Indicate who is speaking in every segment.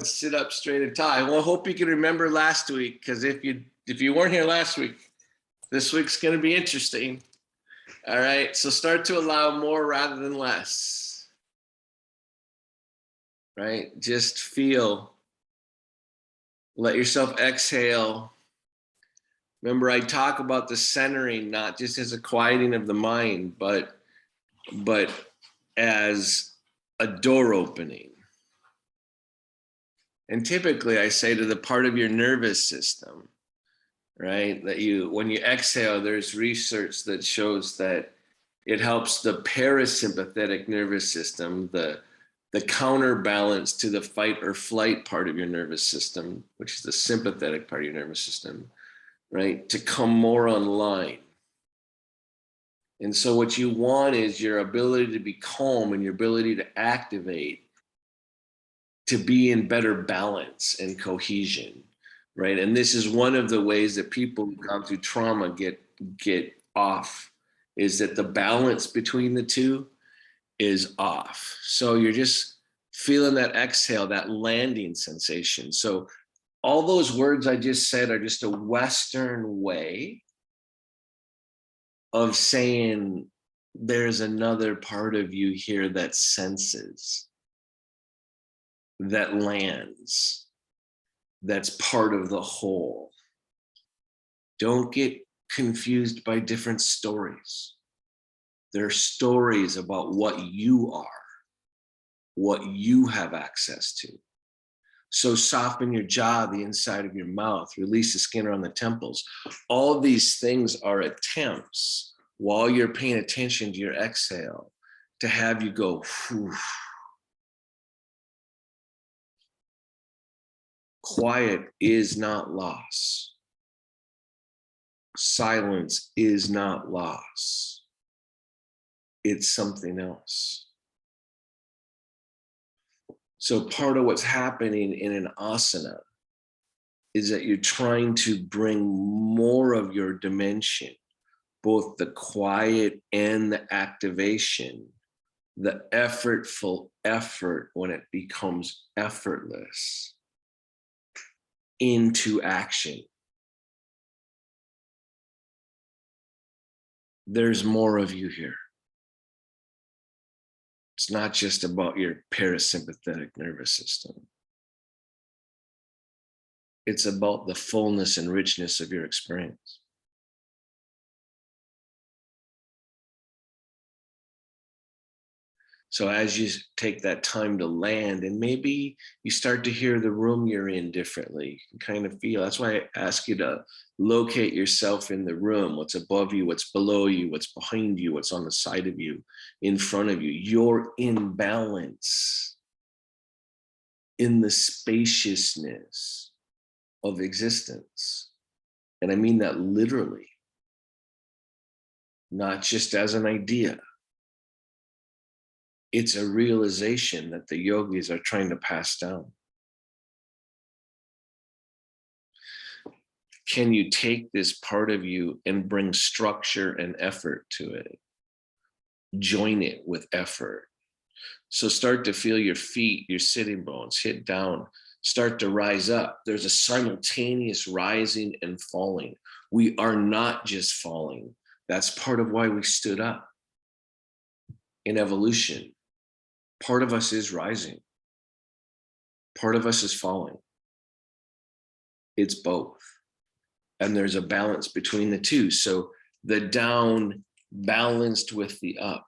Speaker 1: Sit up straight and tie. Well, I hope you can remember last week, because if you weren't here last week, this week's going to be interesting. All right, so start to allow more rather than less. Right, just feel. Let yourself exhale. Remember, I talk about the centering not just as a quieting of the mind, but as a door opening. And typically I say to the part of your nervous system, right, that when you exhale, there's research that shows that it helps the parasympathetic nervous system, the counterbalance to the fight or flight part of your nervous system, which is the sympathetic part of your nervous system, right, to come more online. And so what you want is your ability to be calm and your ability to activate to be in better balance and cohesion, right? And this is one of the ways that people who've gone through trauma get off, is that the balance between the two is off. So you're just feeling that exhale, that landing sensation. So all those words I just said are just a Western way of saying there's another part of you here that senses, that lands, that's part of the whole. Don't get confused by different stories. There are stories about what you are, what you have access to. So soften your jaw, the inside of your mouth, release the skin around the temples. All these things are attempts while you're paying attention to your exhale to have you go, whew. Quiet is not loss. Silence is not loss. It's something else. So part of what's happening in an asana is that you're trying to bring more of your dimension, both the quiet and the activation, the effortful effort when it becomes effortless, into action. There's more of you here. It's not just about your parasympathetic nervous system. It's about the fullness and richness of your experience. So as you take that time to land, and maybe you start to hear the room you're in differently, you can kind of feel. That's why I ask you to locate yourself in the room, what's above you, what's below you, what's behind you, what's on the side of you, in front of you. You're in balance, in the spaciousness of existence. And I mean that literally, not just as an idea. It's a realization that the yogis are trying to pass down. Can you take this part of you and bring structure and effort to it? Join it with effort. So start to feel your feet, your sitting bones hit down, start to rise up. There's a simultaneous rising and falling. We are not just falling. That's part of why we stood up in evolution. Part of us is rising. Part of us is falling. It's both. And there's a balance between the two. So the down balanced with the up.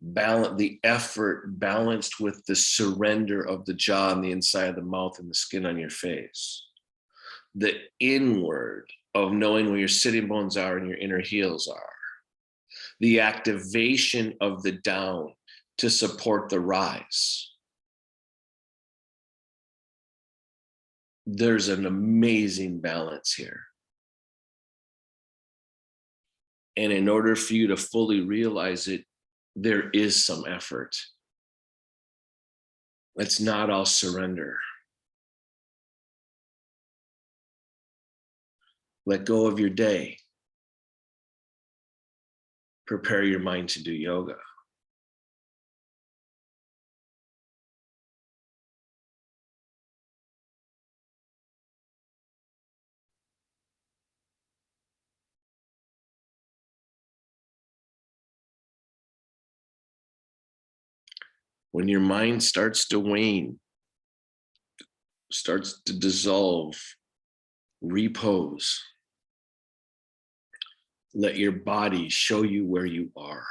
Speaker 1: The effort balanced with the surrender of the jaw and the inside of the mouth and the skin on your face. The inward of knowing where your sitting bones are and your inner heels are. The activation of the down to support the rise. There's an amazing balance here. And in order for you to fully realize it, there is some effort. It's not all surrender. Let go of your day. Prepare your mind to do yoga. When your mind starts to wane, starts to dissolve, repose, let your body show you where you are.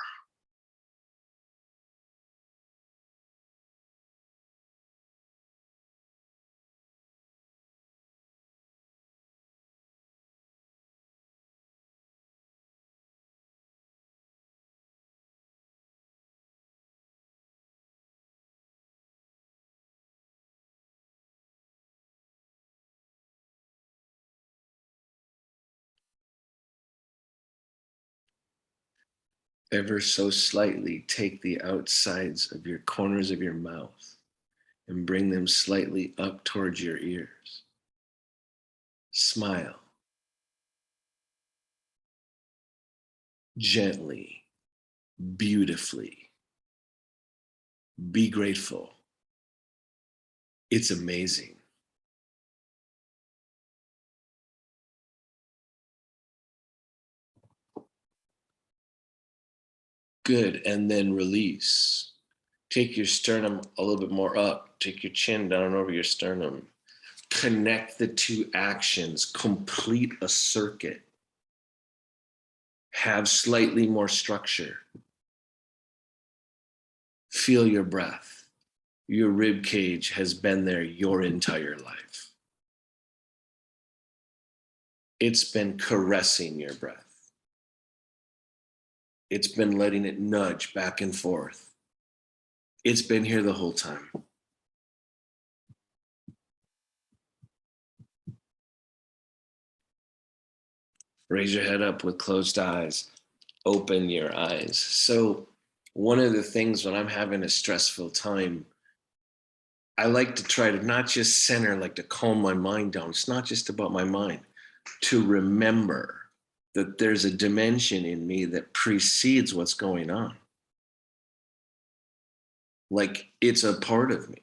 Speaker 1: Ever so slightly, take the outsides of your corners of your mouth and bring them slightly up towards your ears. Smile gently, beautifully. Be grateful. It's amazing. Good. And then release. Take your sternum a little bit more up. Take your chin down and over your sternum. Connect the two actions. Complete a circuit. Have slightly more structure. Feel your breath. Your rib cage has been there your entire life. It's been caressing your breath. It's been letting it nudge back and forth. It's been here the whole time. Raise your head up with closed eyes. Open your eyes. So one of the things when I'm having a stressful time, I like to try to not just center, like to calm my mind down. It's not just about my mind. To remember that there's a dimension in me that precedes what's going on. Like it's a part of me.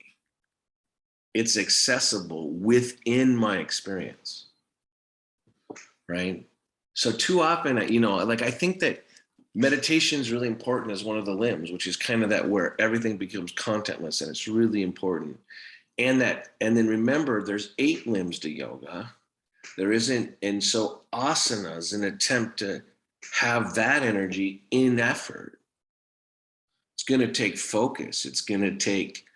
Speaker 1: It's accessible within my experience, right? So too often, like I think that meditation is really important as one of the limbs, which is kind of that where everything becomes contentless, and it's really important. And then remember, there's 8 limbs to yoga. There isn't, and so asana is an attempt to have that energy in effort. It's going to take focus. It's going to take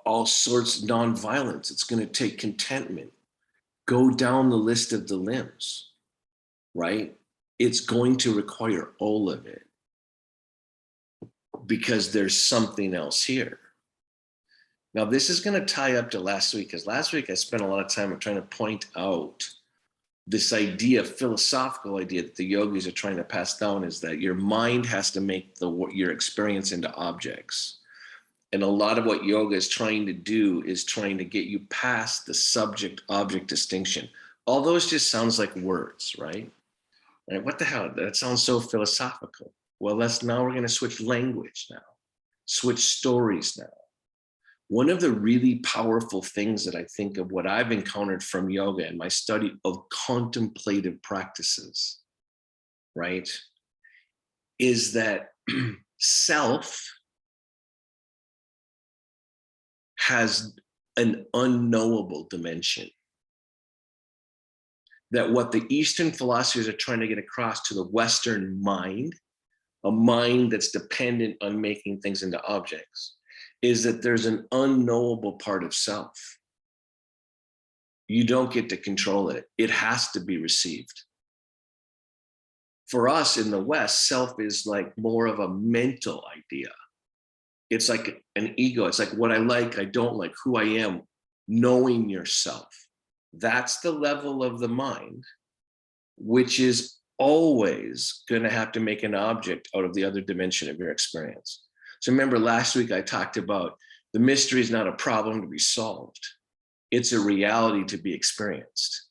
Speaker 1: all sorts of nonviolence. It's going to take contentment. Go down the list of the limbs, right? It's going to require all of it because there's something else here. Now, this is going to tie up to last week, because last week I spent a lot of time trying to point out this idea, philosophical idea that the yogis are trying to pass down, is that your mind has to make your experience into objects. And a lot of what yoga is trying to do is trying to get you past the subject-object distinction. All those just sounds like words, right? Right? What the hell? That sounds so philosophical. Well, now we're going to switch language now, switch stories now. One of the really powerful things that I think of what I've encountered from yoga and my study of contemplative practices, right, is that self has an unknowable dimension. That what the Eastern philosophers are trying to get across to the Western mind, a mind that's dependent on making things into objects, is that there's an unknowable part of self. You don't get to control it. It has to be received. For us in the West, self is like more of a mental idea. It's like an ego. It's like what I don't like, who I am, knowing yourself. That's the level of the mind, which is always going to have to make an object out of the other dimension of your experience. So remember last week I talked about the mystery is not a problem to be solved. It's a reality to be experienced,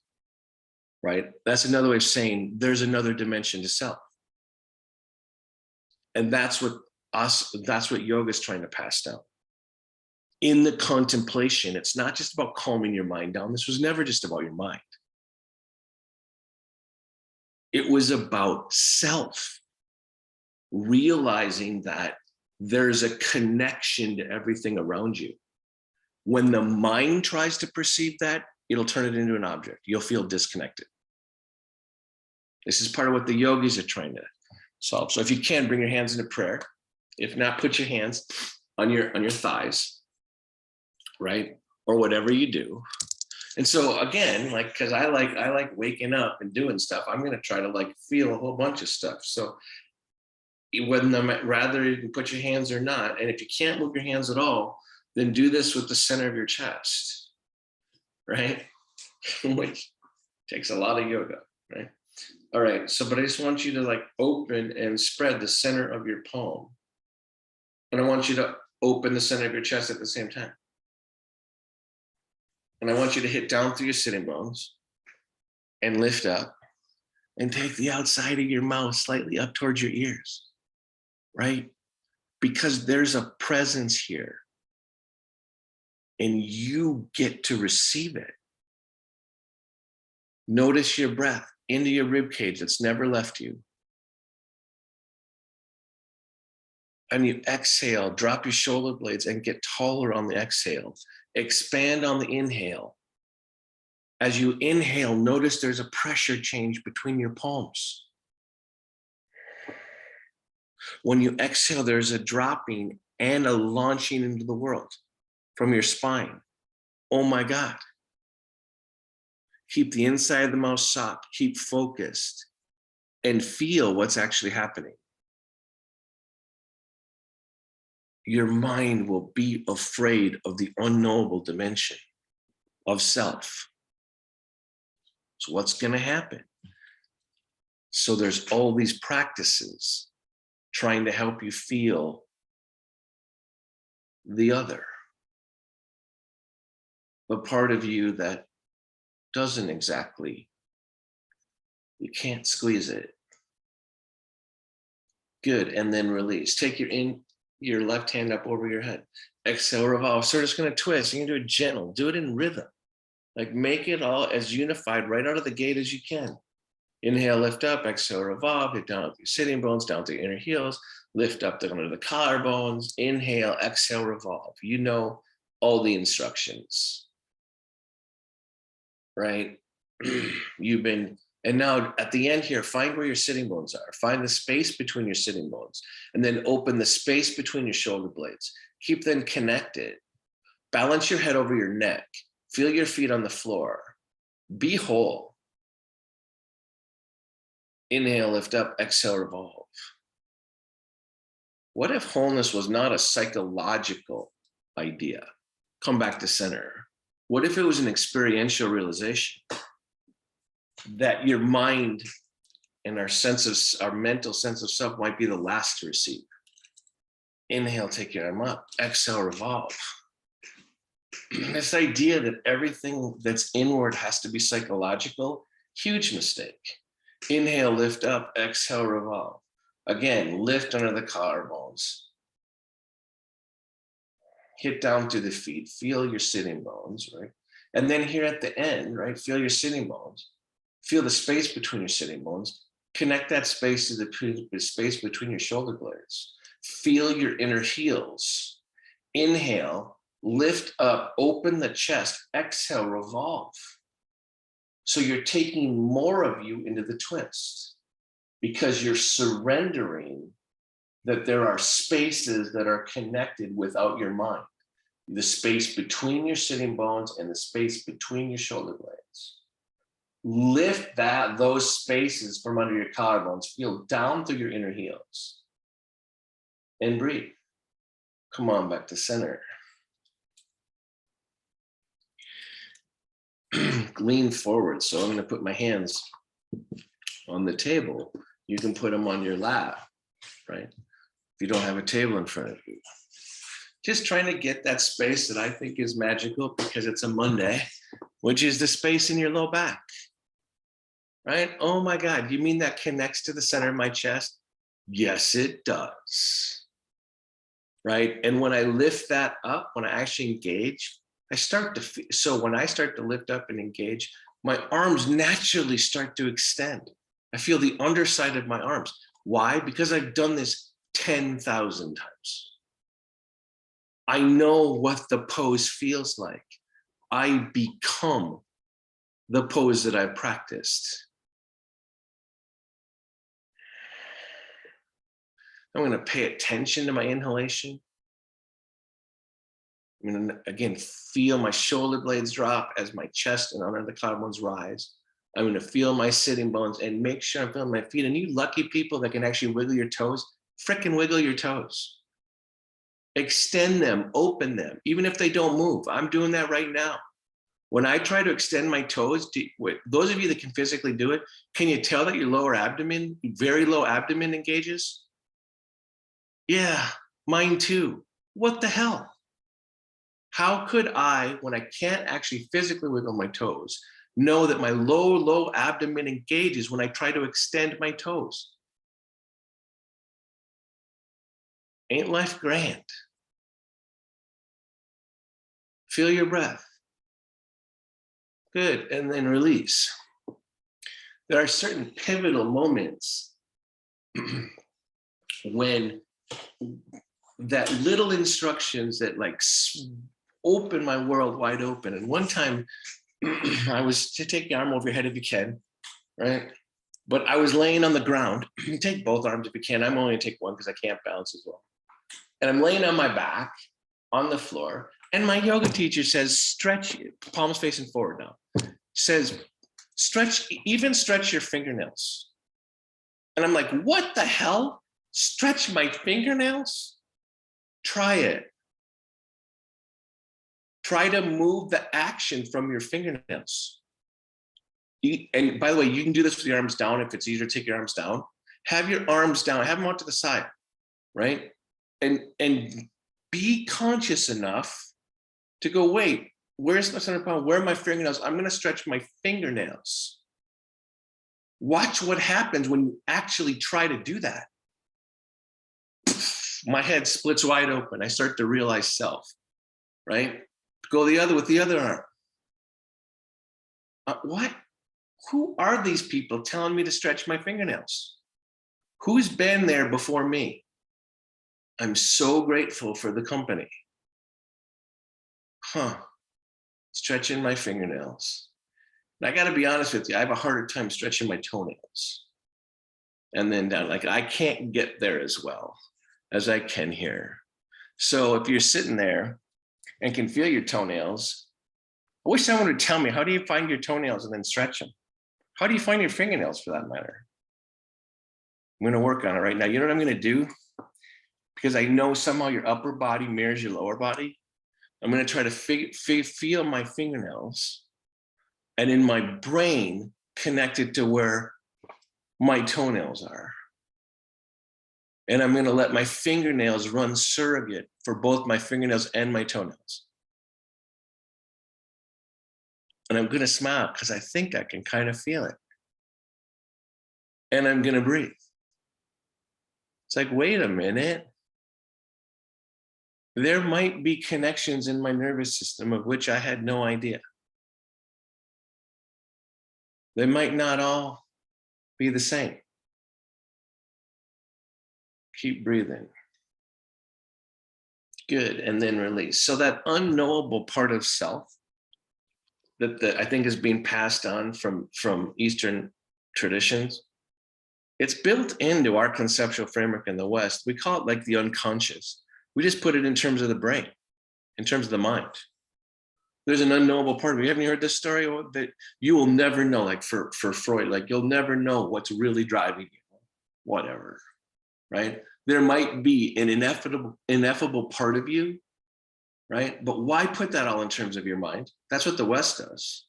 Speaker 1: right? That's another way of saying there's another dimension to self. And that's what yoga is trying to pass down. In the contemplation, it's not just about calming your mind down. This was never just about your mind. It was about self, realizing that there's a connection to everything around you. When the mind tries to perceive that, it'll turn it into an object. You'll feel disconnected. This is part of what the yogis are trying to solve. So if you can, bring your hands into prayer. If not, put your hands on your thighs, right? Or whatever you do. And so again, like, because I like waking up and doing stuff, I'm going to try to like feel a whole bunch of stuff. So rather you can put your hands or not, and if you can't move your hands at all, then do this with the center of your chest, right? Which takes a lot of yoga, right? All right, so but I just want you to like open and spread the center of your palm. And I want you to open the center of your chest at the same time. And I want you to hit down through your sitting bones and lift up and take the outside of your mouth slightly up towards your ears, right? Because there's a presence here and you get to receive it. Notice your breath into your rib cage that's never left you. And you exhale, drop your shoulder blades and get taller on the exhale. Expand on the inhale. As you inhale, notice there's a pressure change between your palms. When you exhale, there's a dropping and a launching into the world from your spine. Oh my God. Keep the inside of the mouth soft, keep focused, and feel what's actually happening. Your mind will be afraid of the unknowable dimension of self. So what's going to happen? So there's all these practices trying to help you feel the other, the part of you that doesn't exactly, you can't squeeze it. Good, and then release. Take your left hand up over your head. Exhale, revolve. So we're just going to twist. You can do it gentle. Do it in rhythm. Like make it all as unified right out of the gate as you can. Inhale, lift up. Exhale, revolve. Hit down with your sitting bones, down to your inner heels. Lift up under the collarbones. Inhale, exhale, revolve. You know all the instructions, right? And now at the end here, find where your sitting bones are. Find the space between your sitting bones and then open the space between your shoulder blades. Keep them connected. Balance your head over your neck. Feel your feet on the floor. Be whole. Inhale, lift up, exhale, revolve. What if wholeness was not a psychological idea? Come back to center. What if it was an experiential realization that your mind and our mental sense of self might be the last to receive? Inhale, take your arm up. Exhale, revolve. This idea that everything that's inward has to be psychological, huge mistake. Inhale, lift up. Exhale, revolve. Again, lift under the collarbones. Hit down to the feet. Feel your sitting bones, right? And then here at the end, right? Feel your sitting bones. Feel the space between your sitting bones. Connect that space to the space between your shoulder blades. Feel your inner heels. Inhale, lift up, open the chest. Exhale, revolve. So you're taking more of you into the twist because you're surrendering that there are spaces that are connected without your mind. The space between your sitting bones and the space between your shoulder blades. Lift those spaces from under your collarbones. Feel down through your inner heels. And breathe. Come on back to center. Lean forward. So I'm going to put my hands on the table. You can put them on your lap, right? If you don't have a table in front of you. Just trying to get that space that I think is magical because it's a Monday, which is the space in your low back, right? Oh my God, you mean that connects to the center of my chest? Yes, it does, right? And when I lift that up, when I actually engage, I start to feel, so when I start to lift up and engage, my arms naturally start to extend. I feel the underside of my arms. Why? Because I've done this 10,000 times. I know what the pose feels like. I become the pose that I've practiced. I'm going to pay attention to my inhalation. I'm going to, again, feel my shoulder blades drop as my chest and under the collarbones rise. I'm going to feel my sitting bones and make sure I'm feeling my feet. And you lucky people that can actually wiggle your toes, frickin' wiggle your toes. Extend them, open them, even if they don't move. I'm doing that right now. When I try to extend my toes, those of you that can physically do it, can you tell that your lower abdomen, very low abdomen engages? Yeah, mine too. What the hell? How could I, when I can't actually physically wiggle my toes, know that my low abdomen engages when I try to extend my toes? Ain't life grand? Feel your breath. Good, and then release. There are certain pivotal moments when that little instructions that like open my world wide open. And one time I was to take your arm over your head if you can, right? But I was laying on the ground. You take both arms if you can. I'm only gonna take one because I can't balance as well. And I'm laying on my back on the floor. And my yoga teacher says, stretch, palms facing forward now, says, even stretch your fingernails. And I'm like, what the hell? Stretch my fingernails? Try it. Try to move the action from your fingernails. And by the way, you can do this with your arms down if it's easier to take your arms down. Have your arms down, have them out to the side, right? And be conscious enough to go, wait, where's my center point? Where are my fingernails? I'm gonna stretch my fingernails. Watch what happens when you actually try to do that. My head splits wide open. I start to realize self, right? Go the other with the other arm. What? Who are these people telling me to stretch my fingernails? Who's been there before me? I'm so grateful for the company. Stretching my fingernails. And I got to be honest with you, I have a harder time stretching my toenails. And then down, like I can't get there as well as I can here. So if you're sitting there and can feel your toenails, I wish someone would tell me, how do you find your toenails and then stretch them? How do you find your fingernails for that matter? I'm going to work on it right now. You know what I'm going to do? Because I know somehow your upper body mirrors your lower body. I'm going to try to feel my fingernails and in my brain connected to where my toenails are. And I'm going to let my fingernails run surrogate for both my fingernails and my toenails. And I'm going to smile because I think I can kind of feel it. And I'm going to breathe. It's like, wait a minute. There might be connections in my nervous system of which I had no idea. They might not all be the same. Keep breathing. Good, and then release. So that unknowable part of self that I think is being passed on from Eastern traditions, it's built into our conceptual framework in the West. We call it like the unconscious. We just put it in terms of the brain, in terms of the mind. There's an unknowable part of you. Haven't you heard this story that you will never know, like for Freud, like you'll never know what's really driving you, whatever, right? There might be an ineffable part of you, right? But why put that all in terms of your mind? That's what the West does.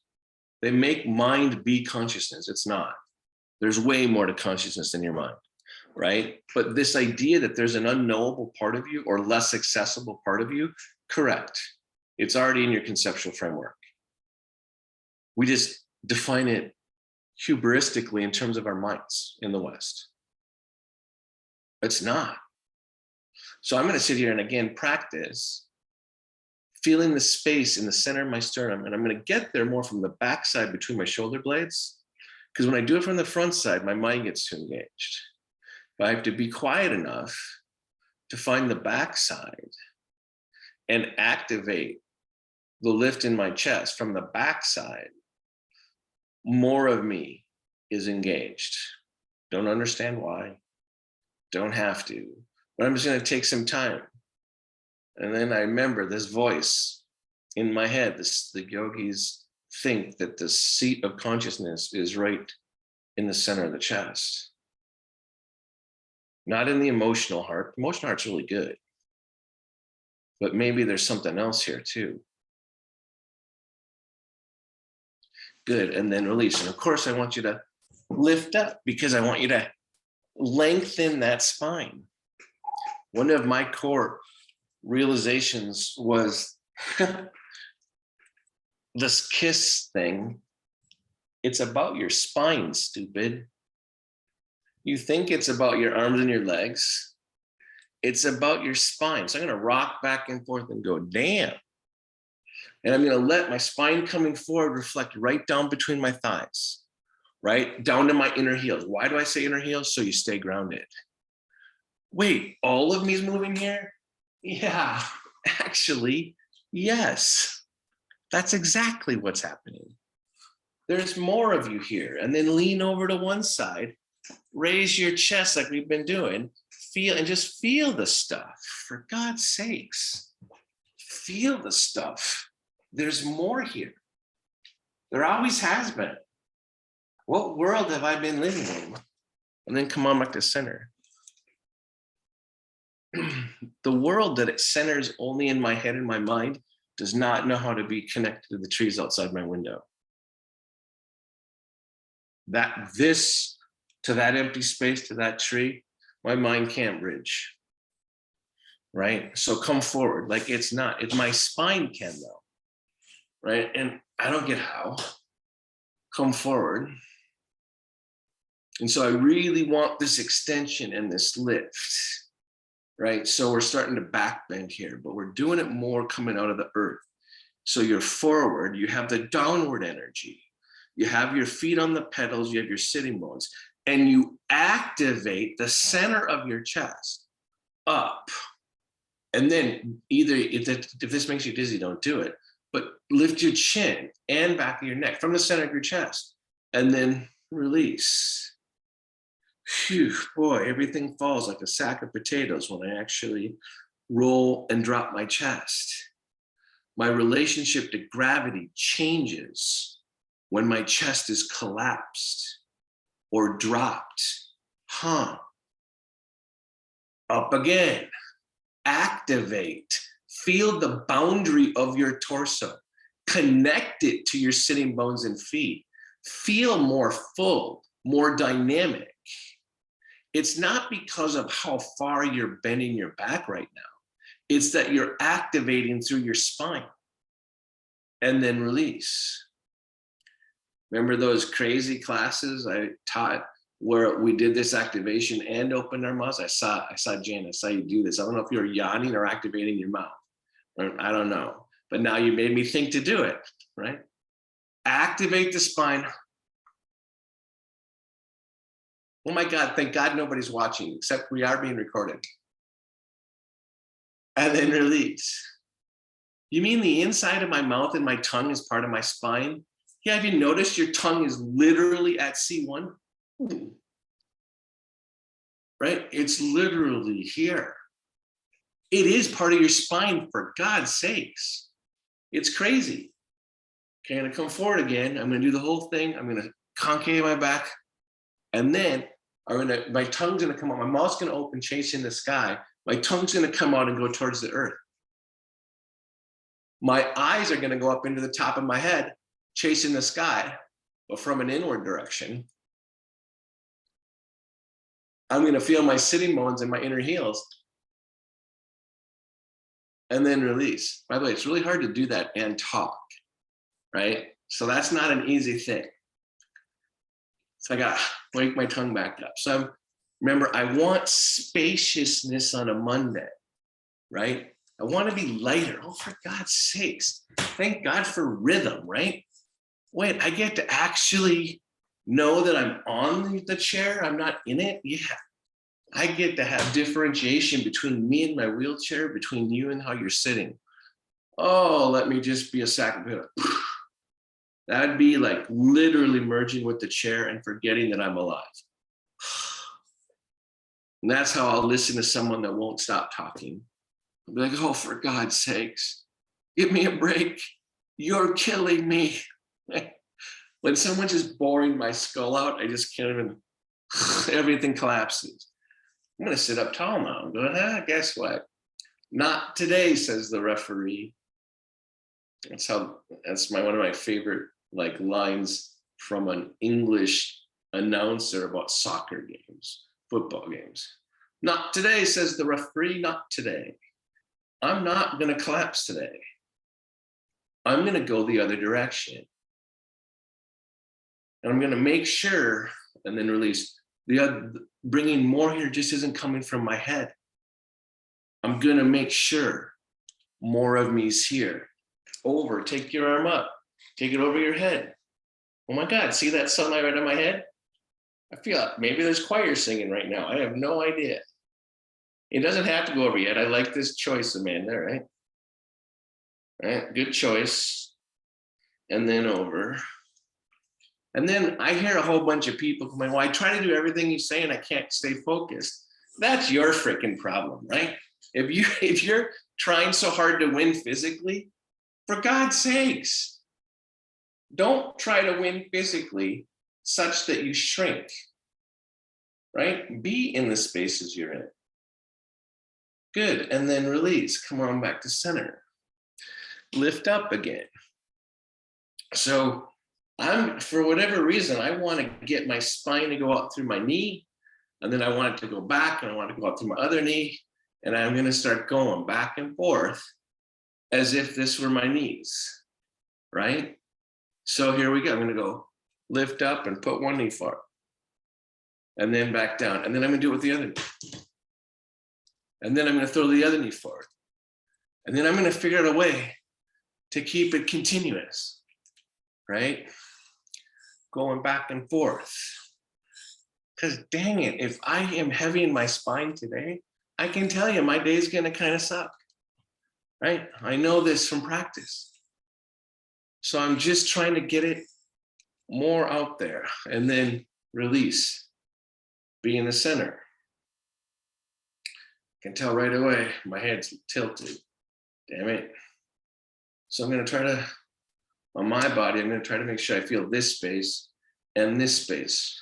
Speaker 1: They make mind be consciousness. It's not. There's way more to consciousness than your mind, right? But this idea that there's an unknowable part of you or less accessible part of you, correct. It's already in your conceptual framework. We just define it hubristically in terms of our minds in the West. It's not. So I'm going to sit here and again practice feeling the space in the center of my sternum. And I'm going to get there more from the backside between my shoulder blades. Because when I do it from the front side, my mind gets too engaged. But I have to be quiet enough to find the backside and activate the lift in my chest from the backside, more of me is engaged. Don't understand why, don't have to, but I'm just going to take some time. And then I remember this voice in my head. The yogis think that the seat of consciousness is right in the center of the chest, not in the emotional heart. Emotional heart's really good, but maybe there's something else here too. Good, and then release. And of course, I want you to lift up because I want you to lengthen that spine. One of my core realizations was this KISS thing. It's about your spine, stupid. You think it's about your arms and your legs. It's about your spine. So I'm going to rock back and forth and go, damn. And I'm going to let my spine coming forward reflect right down between my thighs, right down to my inner heels. Why do I say inner heels? So you stay grounded. Wait, all of me is moving here? Yeah, actually, yes. That's exactly what's happening. There's more of you here. And then lean over to one side, raise your chest like we've been doing, feel and just feel the stuff. For God's sakes, feel the stuff. There's more here. There always has been. What world have I been living in? And then come on back to center. The world that it centers only in my head and my mind does not know how to be connected to the trees outside my window. This to that empty space, to that tree, my mind can't bridge, right? So come forward, like it's my spine can though, right? And I don't get how. Come forward. And so I really want this extension and this lift, right? So we're starting to back bend here, but we're doing it more coming out of the earth. So you're forward, you have the downward energy. You have your feet on the pedals, you have your sitting bones, and you activate the center of your chest up. And then either, if this makes you dizzy, don't do it, but lift your chin and back of your neck from the center of your chest, and then release. Phew, boy, everything falls like a sack of potatoes when I actually roll and drop my chest. My relationship to gravity changes when my chest is collapsed or dropped. Up again. Activate. Feel the boundary of your torso. Connect it to your sitting bones and feet. Feel more full, more dynamic. It's not because of how far you're bending your back right now. It's that you're activating through your spine. And then release. Remember those crazy classes I taught where we did this activation and opened our mouths? I saw Jen, I saw you do this. I don't know if you're yawning or activating your mouth. I don't know. But now you made me think to do it, right? Activate the spine. Oh my God, thank God nobody's watching, except we are being recorded. And then release. You mean the inside of my mouth and my tongue is part of my spine? Yeah, have you noticed your tongue is literally at C1? Right? It's literally here. It is part of your spine, for God's sakes. It's crazy. Okay, I'm gonna come forward again. I'm gonna do the whole thing. I'm gonna concave my back. And then my tongue's gonna come out. My mouth's gonna open, chasing the sky. My tongue's gonna come out and go towards the earth. My eyes are gonna go up into the top of my head, chasing the sky, but from an inward direction. I'm gonna feel my sitting bones and my inner heels. And then release. By the way, it's really hard to do that and talk, right? So that's not an easy thing. So I gotta wake my tongue back up. So remember, I want spaciousness on a Monday, right? I want to be lighter. Oh, for God's sakes. Thank God for rhythm, right? Wait, I get to actually know that I'm on the chair. I'm not in it. Yeah. I get to have differentiation between me and my wheelchair, between you and how you're sitting. Oh, let me just be a sack of potato. That'd be like literally merging with the chair and forgetting that I'm alive. And that's how I'll listen to someone that won't stop talking. I'll be like, oh, for God's sakes, give me a break. You're killing me. When someone's just boring my skull out, I just can't even, everything collapses. I'm going to sit up tall now. I'm going, guess what? Not today, says the referee. That's one of my favorite like lines from an English announcer about soccer games, football games. Not today, says the referee, not today. I'm not going to collapse today. I'm going to go the other direction. And I'm going to make sure, and then release, bringing more here just isn't coming from my head. I'm going to make sure more of me's here. Over, take your arm up, take it over your head. Oh my God, see that sunlight right on my head? I feel maybe there's choir singing right now. I have no idea. It doesn't have to go over yet. I like this choice, Amanda, right? Right, good choice. And then over. And then I hear a whole bunch of people coming, well, I try to do everything you say and I can't stay focused. That's your freaking problem, right? If you're trying so hard to win physically, for God's sakes, don't try to win physically such that you shrink, right? Be in the spaces you're in. Good, and then release. Come on back to center. Lift up again. So for whatever reason, I want to get my spine to go out through my knee, and then I want it to go back, and I want it to go out through my other knee, and I'm going to start going back and forth as if this were my knees, right? So here we go. I'm going to go lift up and put one knee forward, and then back down, and then I'm going to do it with the other knee. And then I'm going to throw the other knee forward. And then I'm going to figure out a way to keep it continuous, right? Going back and forth. Because dang it, if I am heavy in my spine today, I can tell you my day's going to kind of suck, right? I know this from practice. So I'm just trying to get it more out there, and then release, be in the center. Can tell right away my head's tilted. Damn it. So I'm going to try to, on my body, I'm going to try to make sure I feel this space and this space.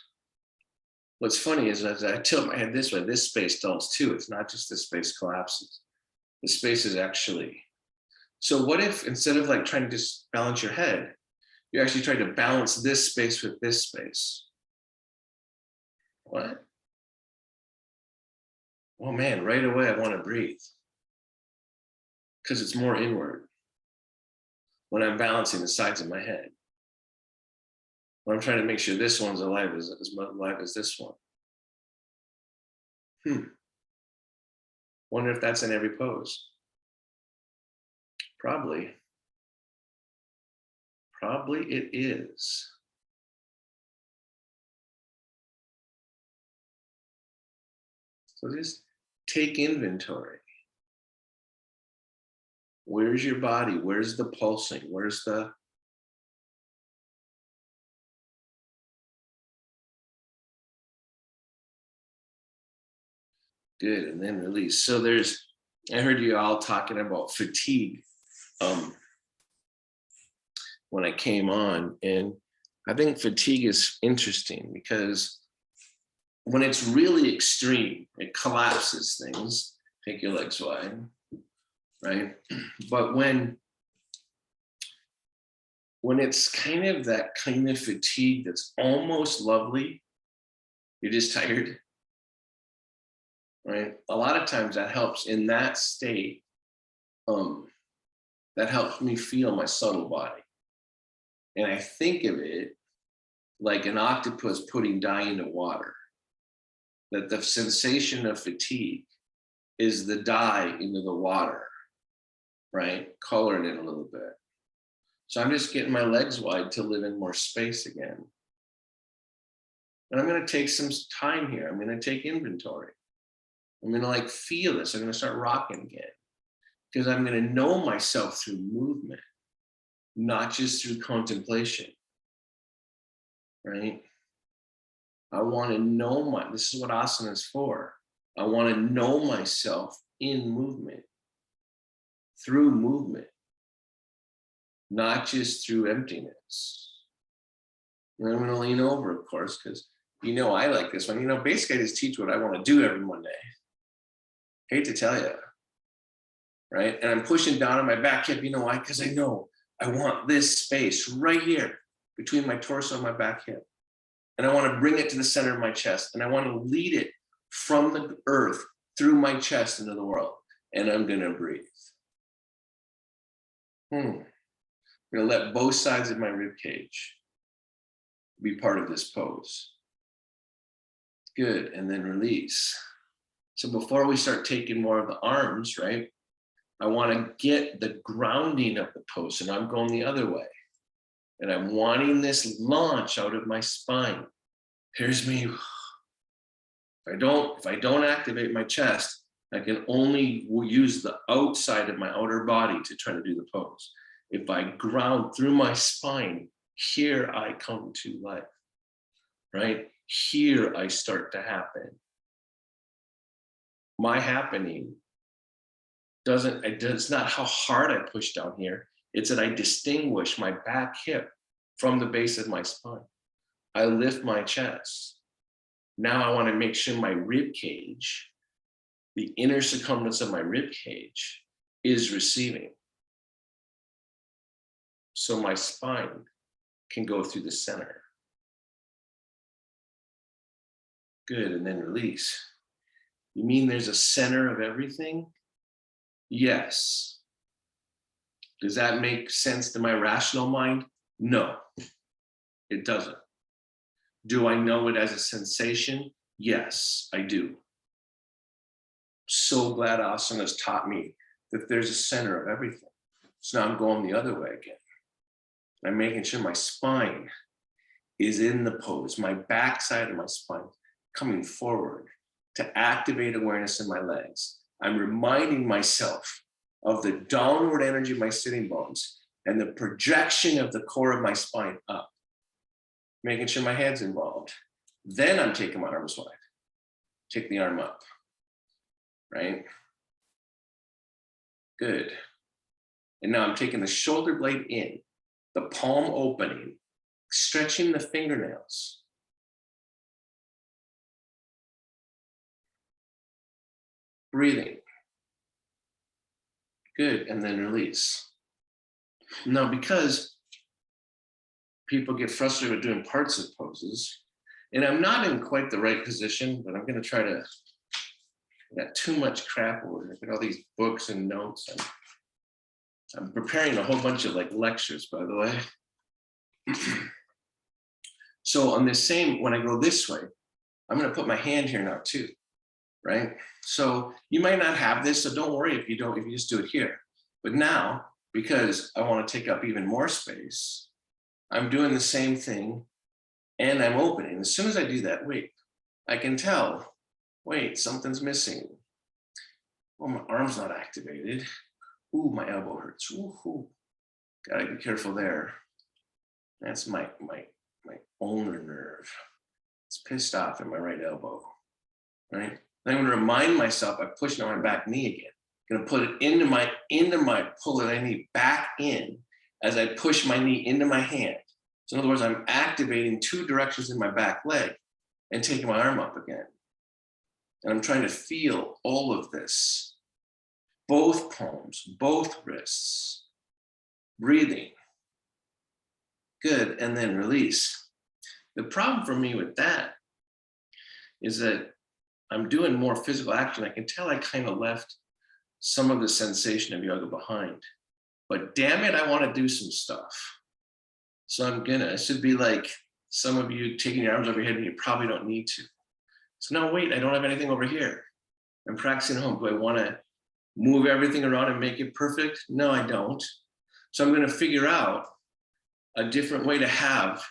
Speaker 1: What's funny is as I tilt my head this way, this space tilts too. It's not just the space collapses. The space is actually. So what if instead of like trying to just balance your head, you actually try to balance this space with this space? What? Oh man, right away I want to breathe because it's more inward when I'm balancing the sides of my head. When I'm trying to make sure this one's alive as alive as this one. Wonder if that's in every pose. Probably. Probably it is. So just take inventory. Where's your body? Where's the pulsing? Where's the... Good, and then release. So I heard you all talking about fatigue when I came on, and I think fatigue is interesting because when it's really extreme, it collapses things. Take your legs wide, right? But when it's kind of that kind of fatigue that's almost lovely, you're just tired, right? A lot of times that helps in that state. That helps me feel my subtle body. And I think of it like an octopus putting dye into water. That the sensation of fatigue is the dye into the water, right? Coloring it a little bit. So I'm just getting my legs wide to live in more space again. And I'm going to take some time here. I'm going to take inventory. I'm going to like feel this. I'm going to start rocking again because I'm going to know myself through movement, not just through contemplation, right? I want to know this is what asana is for. I want to know myself in movement, through movement, not just through emptiness. And I'm going to lean over, of course, because I like this one. Basically I just teach what I want to do every Monday. Hate to tell you, right? And I'm pushing down on my back hip. You know why? Because I know I want this space right here between my torso and my back hip. And I want to bring it to the center of my chest. And I want to lead it from the earth through my chest into the world. And I'm going to breathe. I'm going to let both sides of my rib cage be part of this pose. Good. And then release. So before we start taking more of the arms, right, I want to get the grounding of the pose. And I'm going the other way. And I'm wanting this launch out of my spine. Here's me. If I don't activate my chest, I can only use the outside of my outer body to try to do the pose. If I ground through my spine, here I come to life, right? Here I start to happen. My happening it's not how hard I push down here. It's that I distinguish my back hip from the base of my spine. I lift my chest. Now I want to make sure my rib cage, the inner circumference of my rib cage, is receiving. So my spine can go through the center. Good, and then release. You mean there's a center of everything? Yes. Does that make sense to my rational mind? No, it doesn't. Do I know it as a sensation? Yes, I do. So glad asana has taught me that there's a center of everything. So now I'm going the other way again. I'm making sure my spine is in the pose, my backside of my spine coming forward to activate awareness in my legs. I'm reminding myself of the downward energy of my sitting bones and the projection of the core of my spine up, making sure my head's involved. Then I'm taking my arms wide. Take the arm up, right? Good. And now I'm taking the shoulder blade in, the palm opening, stretching the fingernails. Breathing. Good, and then release. Now, because people get frustrated with doing parts of poses, and I'm not in quite the right position, but I'm going to try to, I got too much crap over here. I've got all these books and notes. I'm preparing a whole bunch of lectures, by the way. So on this same, when I go this way, I'm going to put my hand here now too, right? So you might not have this, so don't worry if you just do it here. But now, because I want to take up even more space, I'm doing the same thing and I'm opening. As soon as I do that, wait, I can tell, wait, something's missing. Oh, my arm's not activated. Ooh, my elbow hurts. Ooh. Gotta be careful there. That's my ulnar nerve. It's pissed off in my right elbow, right? Then I'm gonna remind myself by pushing on my back knee again. I'm gonna put it into my pull it, I knee back in as I push my knee into my hand. So in other words, I'm activating two directions in my back leg and taking my arm up again. And I'm trying to feel all of this, both palms, both wrists, breathing. Good, and then release. The problem for me with that is that I'm doing more physical action. I can tell I kind of left some of the sensation of yoga behind, but damn it, I want to do some stuff. So it should be like some of you taking your arms over your head and you probably don't need to. So now wait, I don't have anything over here. I'm practicing at home. Do I want to move everything around and make it perfect? No, I don't. So I'm going to figure out a different way to have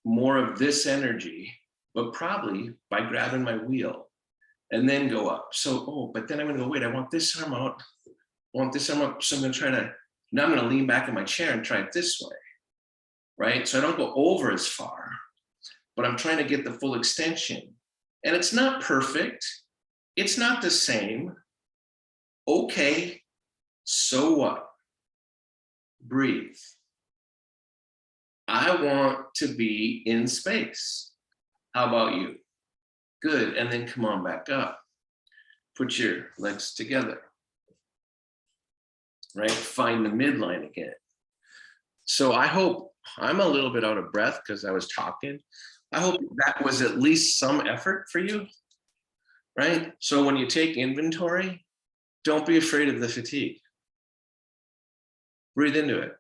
Speaker 1: more of this energy, but probably by grabbing my wheel and then go up. So, oh, but then I'm gonna go, wait, I want this arm out. I want this arm up. So I'm gonna try to, now I'm gonna lean back in my chair and try it this way, right? So I don't go over as far, but I'm trying to get the full extension. And it's not perfect. It's not the same. Okay, so what? Breathe. I want to be in space. How about you? Good, and then come on back up. Put your legs together, right? Find the midline again. So I hope, I'm a little bit out of breath because I was talking. I hope that was at least some effort for you, right? So when you take inventory, don't be afraid of the fatigue. Breathe into it.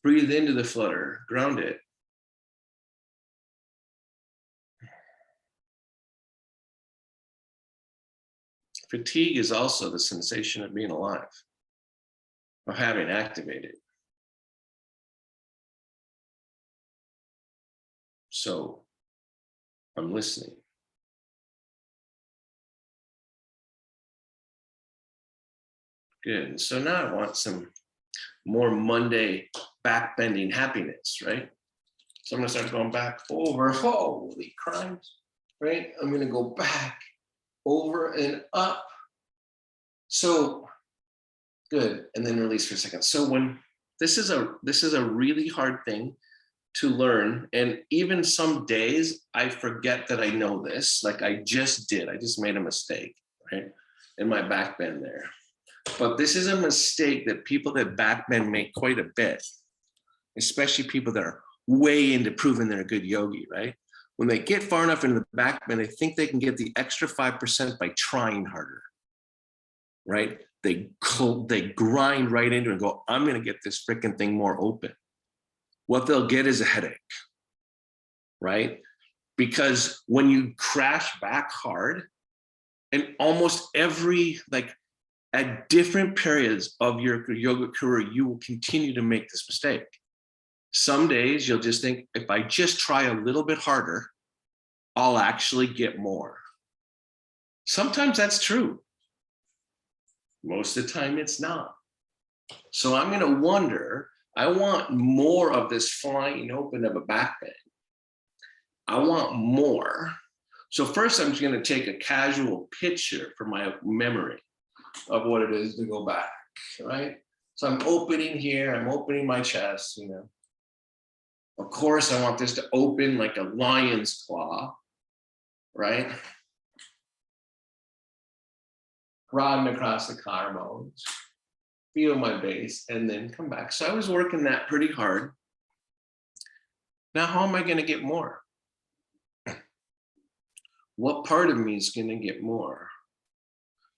Speaker 1: Breathe into the flutter, ground it. Fatigue is also the sensation of being alive, of having activated. So I'm listening. Good. So now I want some more Monday back bending happiness, right? So I'm gonna start going back over, holy crimes, right? I'm gonna go back, over and up. So good, and then release for a second. So when this is a really hard thing to learn, and even some days I forget that I know this, like I just made a mistake, right? In my back bend there. But this is a mistake that people that back bend make quite a bit, especially people that are way into proving they're a good yogi, right? When they get far enough into the back bend, they think they can get the extra 5% by trying harder, right? They grind right into it and go, I'm gonna get this freaking thing more open. What they'll get is a headache, right? Because when you crash back hard, and almost every, like at different periods of your yoga career, you will continue to make this mistake. Some days you'll just think, if I just try a little bit harder, I'll actually get more. Sometimes that's true. Most of the time it's not. So I'm gonna wonder, I want more of this flying open of a back bend. I want more. So first I'm just gonna take a casual picture for my memory of what it is to go back, right? So I'm opening here, I'm opening my chest, you know. Of course, I want this to open like a lion's claw, right? Broaden across the collarbones, feel my base, and then come back. So I was working that pretty hard. Now, how am I gonna get more? What part of me is gonna get more?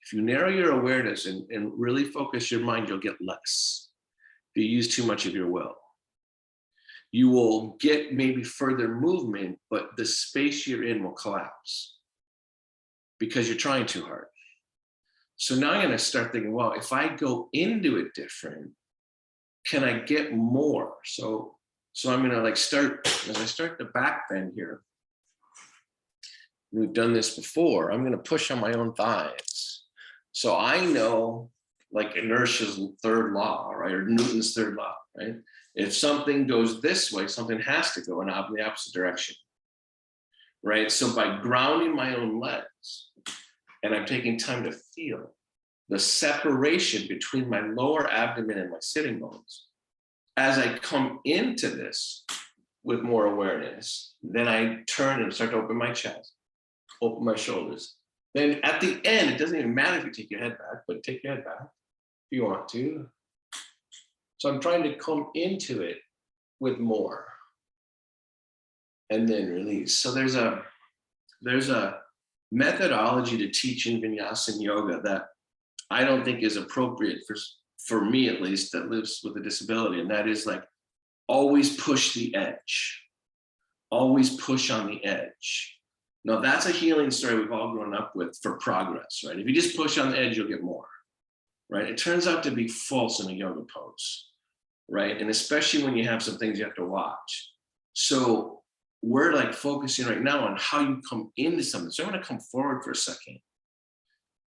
Speaker 1: If you narrow your awareness and really focus your mind, you'll get less. If you use too much of your will, you will get maybe further movement, but the space you're in will collapse because you're trying too hard. So now I'm gonna start thinking, well, if I go into it different, can I get more? So I'm gonna like start, as I start the back bend here, we've done this before, I'm gonna push on my own thighs. So I know like inertia's third law, right? Or Newton's third law, right? If something goes this way, something has to go in the opposite direction, right? So by grounding my own legs, and I'm taking time to feel the separation between my lower abdomen and my sitting bones, as I come into this with more awareness, then I turn and start to open my chest, open my shoulders. Then at the end, it doesn't even matter if you take your head back, but take your head back if you want to. So I'm trying to come into it with more and then release. So there's a methodology to teach in Vinyasa and yoga that I don't think is appropriate for me, at least, that lives with a disability. And that is like, always push the edge, always push on the edge. Now that's a healing story we've all grown up with for progress, right? If you just push on the edge, you'll get more, right? It turns out to be false in a yoga pose, right? And especially when you have some things you have to watch. So we're like focusing right now on how you come into something. So I'm going to come forward for a second,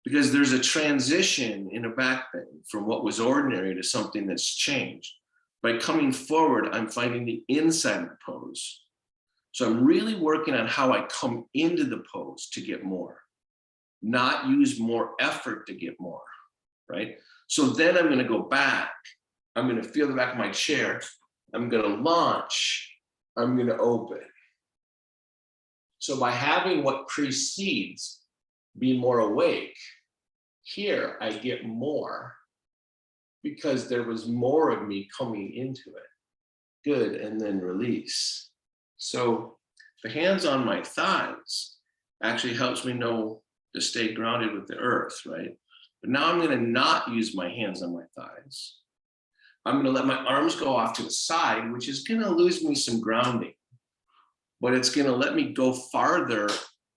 Speaker 1: because there's a transition in a back bend from what was ordinary to something that's changed. By coming forward, I'm finding the inside of the pose. So I'm really working on how I come into the pose to get more, not use more effort to get more, right? So then I'm going to go back. I'm going to feel the back of my chair. I'm going to launch. I'm going to open. So by having what precedes be more awake, here I get more because there was more of me coming into it. Good, and then release. So the hands on my thighs actually helps me know to stay grounded with the earth, right? But now I'm going to not use my hands on my thighs. I'm going to let my arms go off to the side, which is going to lose me some grounding, but it's going to let me go farther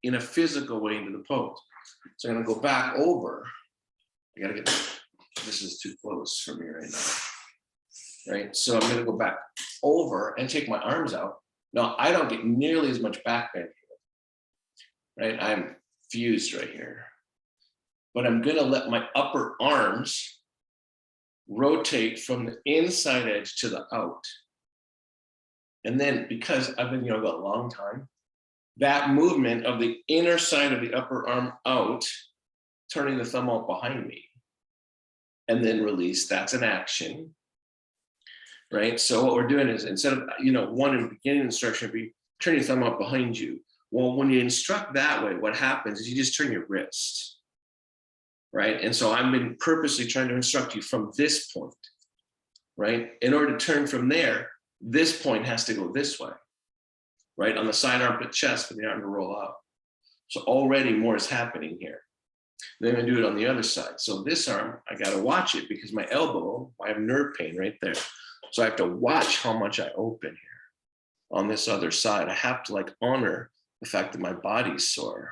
Speaker 1: in a physical way into the pose. So I'm going to go back over. I got to get, this is too close for me right now, right? So I'm going to go back over and take my arms out. Now, I don't get nearly as much back bend here, right? I'm fused right here. But I'm going to let my upper arms rotate from the inside edge to the out. And then, because I've been yoga a long time, that movement of the inner side of the upper arm out, turning the thumb out behind me, and then release, that's an action, right? So what we're doing is, instead of, one in the beginning instruction would be turn your thumb out behind you. Well, when you instruct that way, what happens is you just turn your wrist, right? And so I've been purposely trying to instruct you from this point, right? In order to turn from there, this point has to go this way, right? On the side armpit chest for the arm to roll out. So already more is happening here. Then I do it on the other side. So this arm, I got to watch it because my elbow, I have nerve pain right there. So I have to watch how much I open here. On this other side, I have to honor the fact that my body's sore.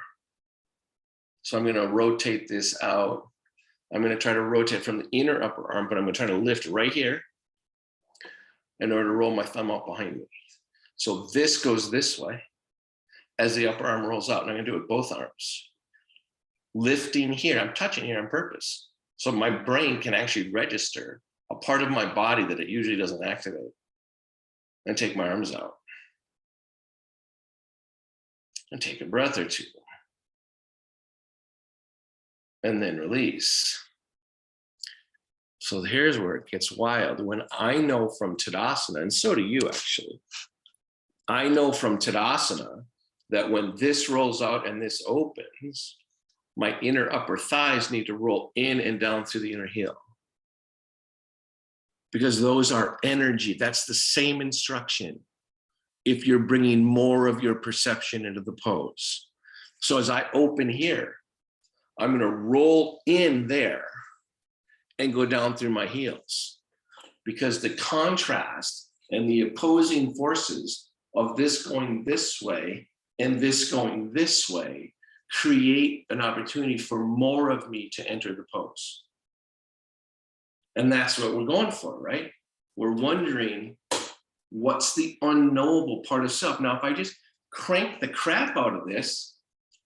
Speaker 1: So I'm going to rotate this out. I'm going to try to rotate from the inner upper arm, but I'm going to try to lift right here in order to roll my thumb out behind me. So this goes this way as the upper arm rolls out, and I'm going to do it with both arms. Lifting here, I'm touching here on purpose. So my brain can actually register a part of my body that it usually doesn't activate, and take my arms out. And take a breath or two. And then release. So here's where it gets wild. When I know from Tadasana, and so do you actually, I know from Tadasana that when this rolls out and this opens, my inner upper thighs need to roll in and down through the inner heel. Because those are energy. That's the same instruction if you're bringing more of your perception into the pose. So as I open here, I'm going to roll in there and go down through my heels, because the contrast and the opposing forces of this going this way and this going this way create an opportunity for more of me to enter the pose. And that's what we're going for, right? We're wondering, what's the unknowable part of self? Now, if I just crank the crap out of this,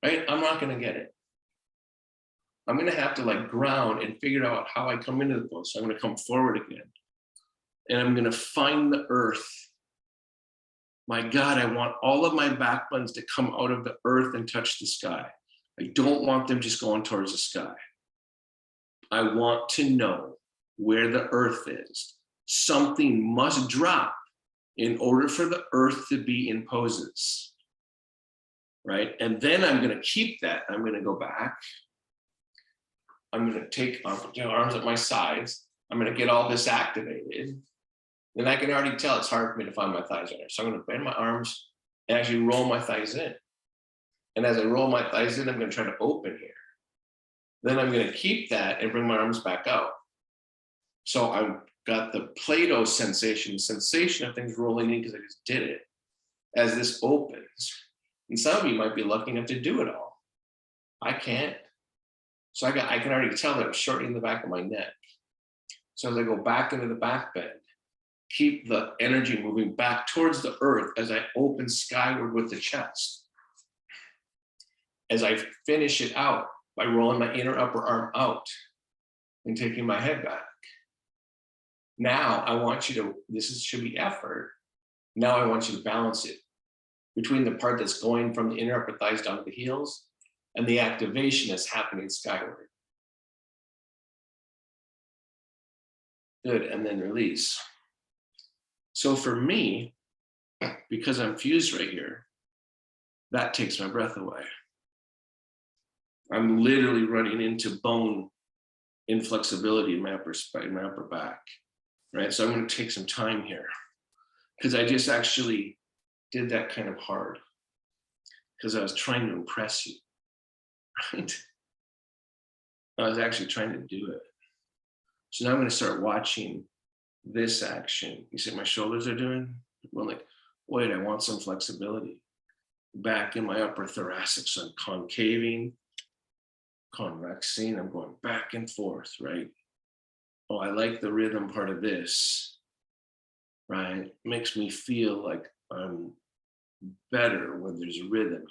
Speaker 1: right, I'm not going to get it. I'm going to have to ground and figure out how I come into the pose. So I'm going to come forward again. And I'm going to find the earth. My God, I want all of my back bends to come out of the earth and touch the sky. I don't want them just going towards the sky. I want to know where the earth is. Something must drop in order for the earth to be in poses, right? And then I'm going to keep that. I'm going to go back. I'm going to take arms at my sides. I'm going to get all this activated. Then I can already tell it's hard for me to find my thighs in there. So I'm going to bend my arms and actually roll my thighs in. And as I roll my thighs in, I'm going to try to open here. Then I'm going to keep that and bring my arms back out. So I've got the Play-Doh sensation of things rolling in because I just did it as this opens. And some of you might be lucky enough to do it all. I can't. So I can already tell that I'm shortening the back of my neck. So as I go back into the back bend, keep the energy moving back towards the earth as I open skyward with the chest. As I finish it out by rolling my inner upper arm out and taking my head back. Now I want you to, should be effort. Now I want you to balance it between the part that's going from the inner upper thighs down to the heels and the activation that's happening skyward. Good, and then release. So for me, because I'm fused right here, that takes my breath away. I'm literally running into bone inflexibility in my upper spine, my upper back, right? So I'm going to take some time here because I just actually did that kind of hard because I was trying to impress you, right? I was actually trying to do it. So now I'm going to start watching this action. You see what my shoulders are doing? Well, like, wait, I want some flexibility back in my upper thoracic. So I'm concaving, convexing, I'm going back and forth, right? Oh, I like the rhythm part of this, right? It makes me feel like I'm better when there's a rhythm,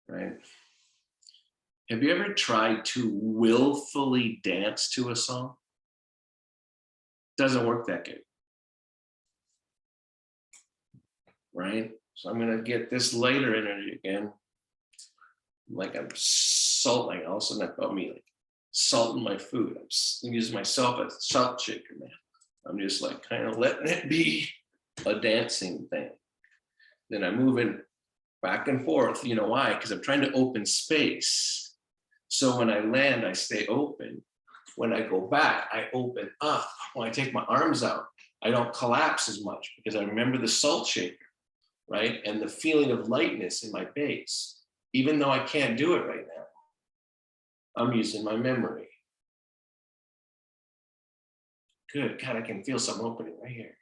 Speaker 1: right? Have you ever tried to willfully dance to a song? Doesn't work that good, right? So I'm gonna get this lighter energy again. Like I'm salting, all of a sudden that felt me like salting my food. I'm using myself as a salt shaker, man. I'm just like kind of letting it be a dancing thing. Then I'm moving back and forth. You know why? Because I'm trying to open space. So when I land, I stay open. When I go back, I open up. When I take my arms out, I don't collapse as much because I remember the salt shaker, right? And the feeling of lightness in my base. Even though I can't do it right now, I'm using my memory. Good, God, I can feel something opening right here.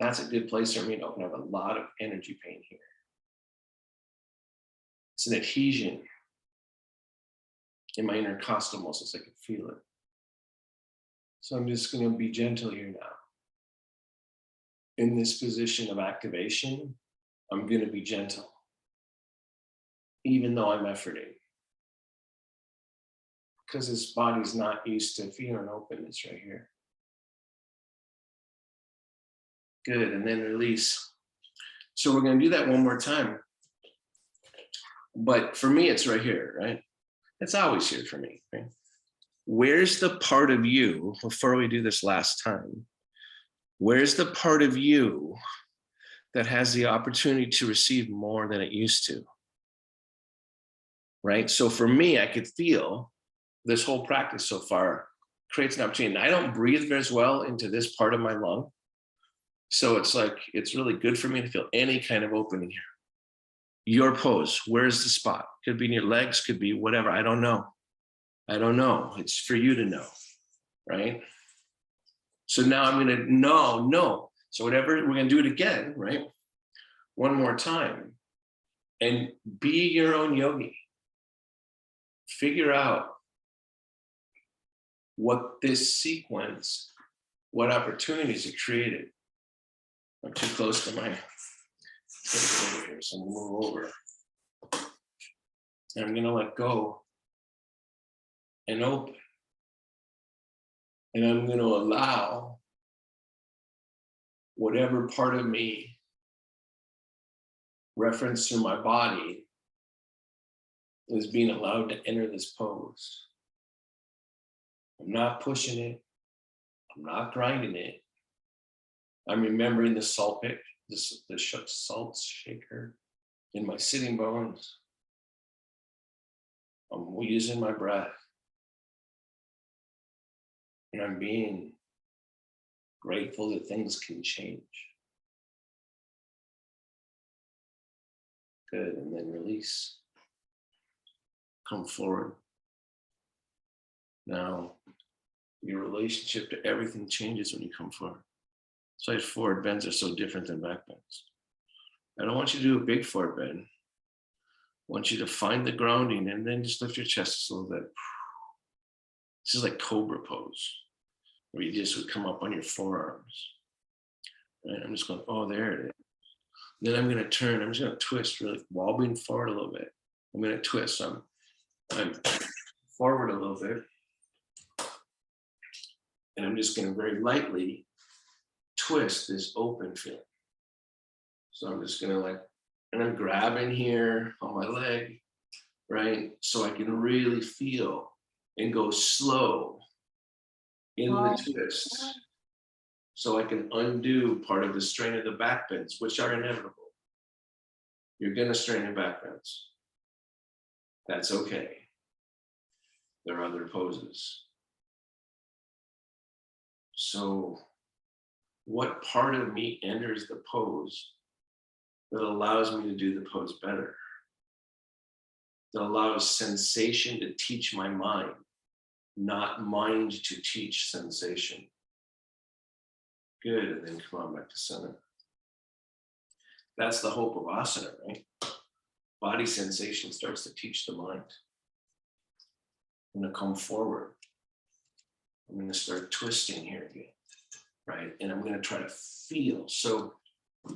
Speaker 1: That's a good place for me to open. I have a lot of energy pain here. It's an adhesion in my intercostal muscles. I can feel it. So I'm just going to be gentle here now. In this position of activation, I'm going to be gentle, even though I'm efforting. Because this body's not used to feeling openness right here. Good, and then release. So we're going to do that one more time. But for me, it's right here, right? It's always here for me, right? Where's the part of you, before we do this last time, where's the part of you that has the opportunity to receive more than it used to? Right? So for me, I could feel this whole practice so far creates an opportunity. And I don't breathe very well into this part of my lung. So it's like, it's really good for me to feel any kind of opening here. Your pose, where's the spot? Could be in your legs, could be whatever, I don't know. I don't know, it's for you to know, right? So now I'm gonna no. So whatever, we're gonna do it again, right? One more time. And be your own yogi. Figure out what this sequence, what opportunities it created. I'm too close to my over here, so I'm gonna move over. And I'm gonna let go and open. And I'm gonna allow whatever part of me reference to my body is being allowed to enter this pose. I'm not pushing it. I'm not grinding it. I'm remembering the salt pick, the salt shaker in my sitting bones. I'm using my breath. And I'm being grateful that things can change. Good, and then release. Come forward. Now, your relationship to everything changes when you come forward. So forward bends are so different than back bends. I don't want you to do a big forward bend. I want you to find the grounding and then just lift your chest a little bit. This is like cobra pose. where you just would come up on your forearms. Right? I'm just going, oh, there it is. Then I'm going to turn. I'm just going to twist really, wobbling forward a little bit. I'm going to twist. I'm forward a little bit. And I'm just going to very lightly twist this open feeling. So I'm just going to like, and I'm grabbing here on my leg, right? So I can really feel and go slow in the twist. So I can undo part of the strain of the back bends, which are inevitable. You're going to strain your back bends. That's okay. There are other poses. So what part of me enters the pose that allows me to do the pose better? That allows sensation to teach my mind, not mind to teach sensation. Good, and then come on back to center. That's the hope of asana, right? Body sensation starts to teach the mind. I'm gonna come forward. I'm gonna start twisting here again, right? And I'm gonna try to feel. So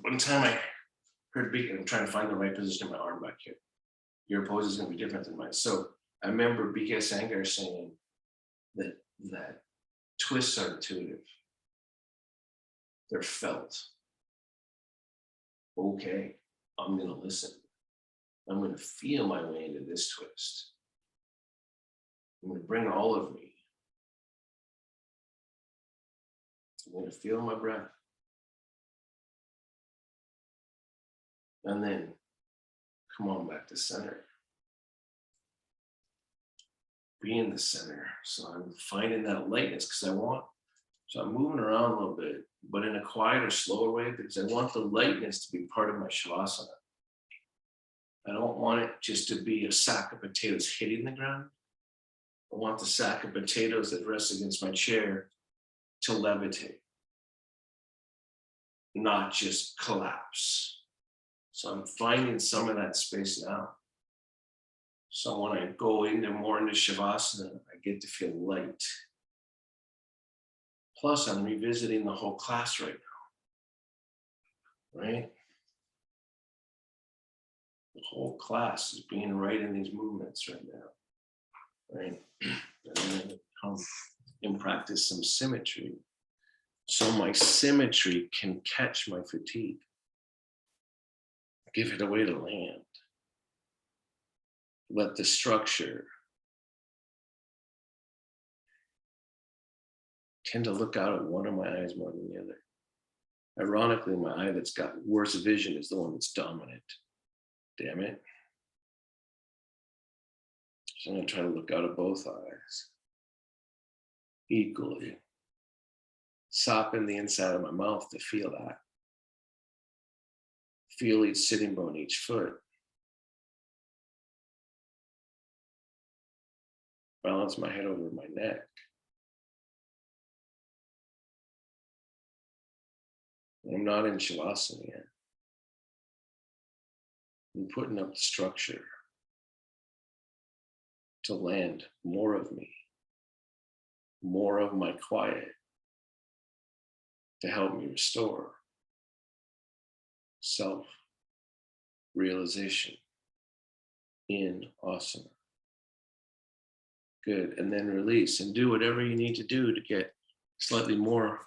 Speaker 1: one time I heard Beacon, I'm trying to find the right position in my arm back here. Your pose is gonna be different than mine. So I remember BK Sangar saying that twists are intuitive. They're felt. Okay, I'm gonna listen. I'm gonna feel my way into this twist. I'm gonna bring all of me. I'm gonna feel my breath. And then come on back to center. Be in the center. So I'm finding that lightness because so I'm moving around a little bit, but in a quieter, slower way because I want the lightness to be part of my shavasana. I don't want it just to be a sack of potatoes hitting the ground. I want the sack of potatoes that rest against my chair to levitate, not just collapse. So I'm finding some of that space now. So when I go more into Shavasana, I get to feel light. Plus, I'm revisiting the whole class right now, right? The whole class is being right in these movements right now, right? And then I come and practice some symmetry. So my symmetry can catch my fatigue. Give it a way to land. Let the structure tend to look out at one of my eyes more than the other. Ironically, my eye that's got worse vision is the one that's dominant. Damn it. So I'm going to try to look out of both eyes equally. Soften the inside of my mouth to feel that. Feel each sitting bone, each foot. Balance my head over my neck. I'm not in Shavasana yet. I'm putting up the structure to land more of me, more of my quiet to help me restore self-realization in asana. Good, and then release and do whatever you need to do to get slightly more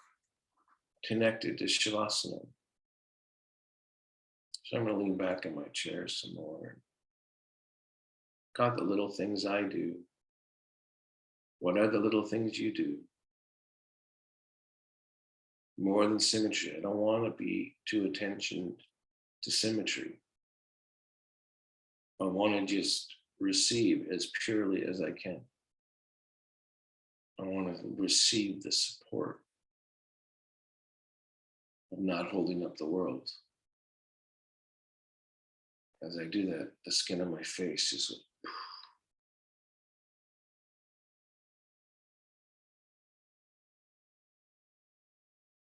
Speaker 1: connected to Shavasana. So I'm gonna lean back in my chair some more. God, the little things I do. What are the little things you do? More than symmetry. I don't want to be too attention to symmetry. I want to just receive as purely as I can. I want to receive the support of not holding up the world. As I do that, the skin on my face just goes,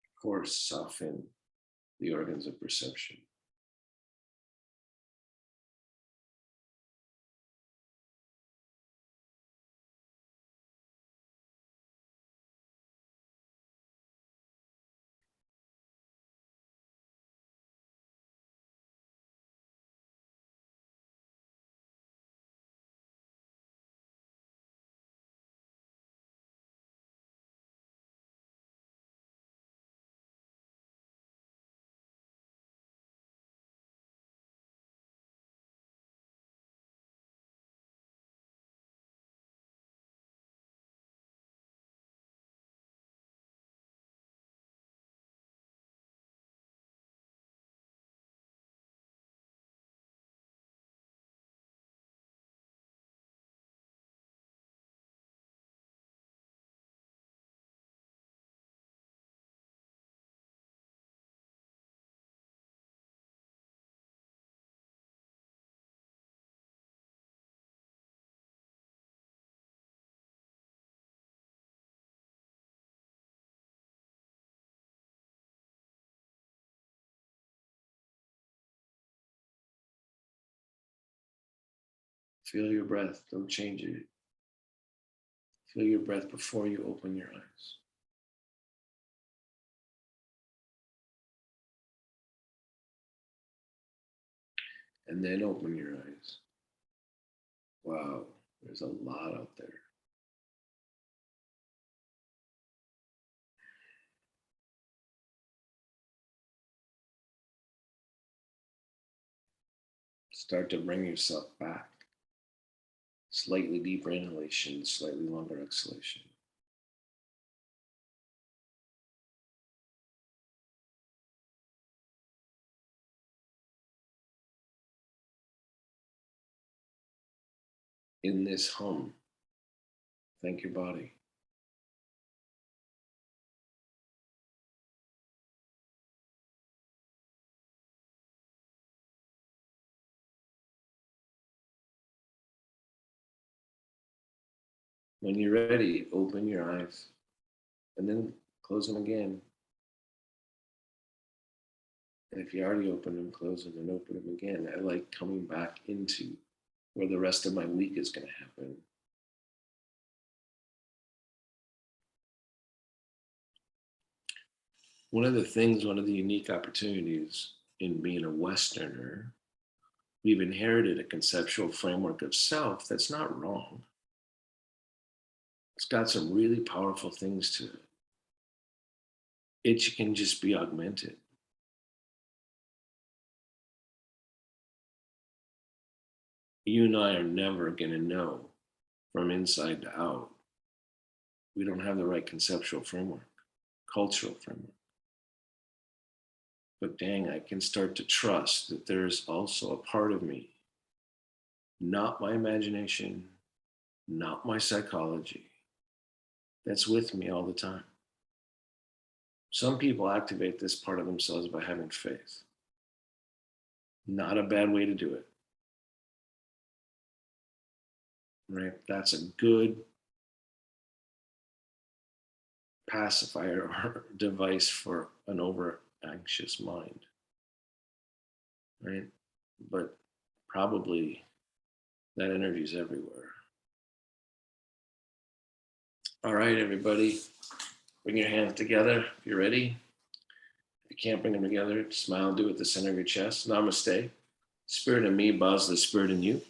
Speaker 1: of course, soften the organs of perception. Feel your breath. Don't change it. Feel your breath before you open your eyes. And then open your eyes. Wow, there's a lot out there. Start to bring yourself back. Slightly deeper inhalation, slightly longer exhalation. In this hum, thank your body. When you're ready, open your eyes and then close them again. And if you already open them, close them and open them again. I like coming back into where the rest of my week is going to happen. One of the unique opportunities in being a Westerner, we've inherited a conceptual framework of self that's not wrong. It's got some really powerful things to it. It can just be augmented. You and I are never going to know from inside to out. We don't have the right conceptual framework, cultural framework. But dang, I can start to trust that there's also a part of me, not my imagination, not my psychology, that's with me all the time. Some people activate this part of themselves by having faith. Not a bad way to do it, right? That's a good pacifier or device for an over anxious mind, right? But probably that energy is everywhere. All right, everybody, bring your hands together if you're ready. If you can't bring them together, smile, do it at the center of your chest. Namaste. Spirit in me bows to the spirit in you.